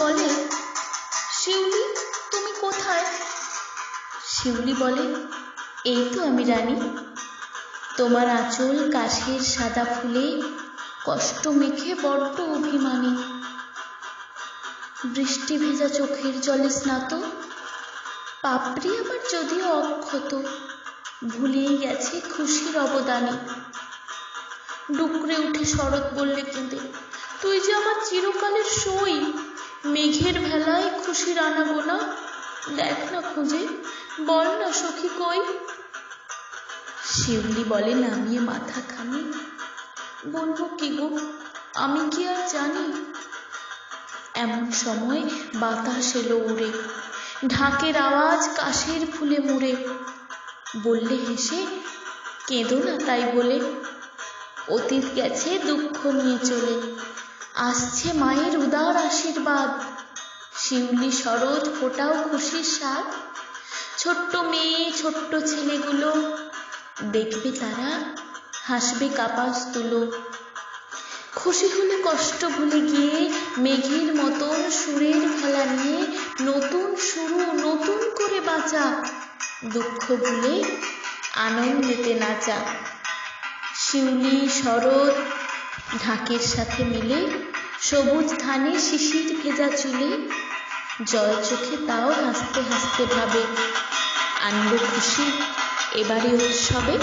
বলে, শিউলি তুমি কোথায়? শিউলি বলে, এই তো আমি রানী। তোমার আঁচল কাশের সাদা ফুলে কষ্ট মেখে বড্ড অভিমানী। বৃষ্টি ভেজা চোখের জলে স্নাত, পাপড়ি আমার যদিও অক্ষত, ভুলেই গেছে খুশির অবদানে। ডুকরে উঠে শরৎ বললে কেঁদে, তুই যে আমার চিরকালের সই, মেঘের ভেলায় খুশির আনাগোনা, দেখ না খুঁজে, বল না সখী কই? শিউলি বলে নামিয়ে মাথা খানি, বলবো কি গো, আমি কি আর জানি? এমন সময় বাতাস এলো উড়ে, ঢাকের আওয়াজ কাশের ফুলে মুড়ে। বললে হেসে, কেঁদো না তাই বলে, অতীত গেছে দুঃখ নিয়ে চলে, আসছে মায়ের উদার আশীর্বাদ। শিউলি শরৎ ফোটাও খুশির স্বাদ। ছোট্ট মেয়ে ছোট্ট ছেলেগুলো দেখবে, তারা হাসবে কাপাস তুলো। খুশি হলে কষ্ট ভুলে গিয়ে মেঘের মতন সুরের ভেলা নিয়ে নতুন শুরু, নতুন করে বাঁচা, দুঃখ ভুলে আনন্দেতে নাচা। শিউলি শরৎ ঢাকের সাথে মিলে, সবুজ ধানে শিশির ভেজা চুলে, জল চোখে তাও হাসতে হাসতে ভাবে, আনবো খুশি এবারে উৎসবে।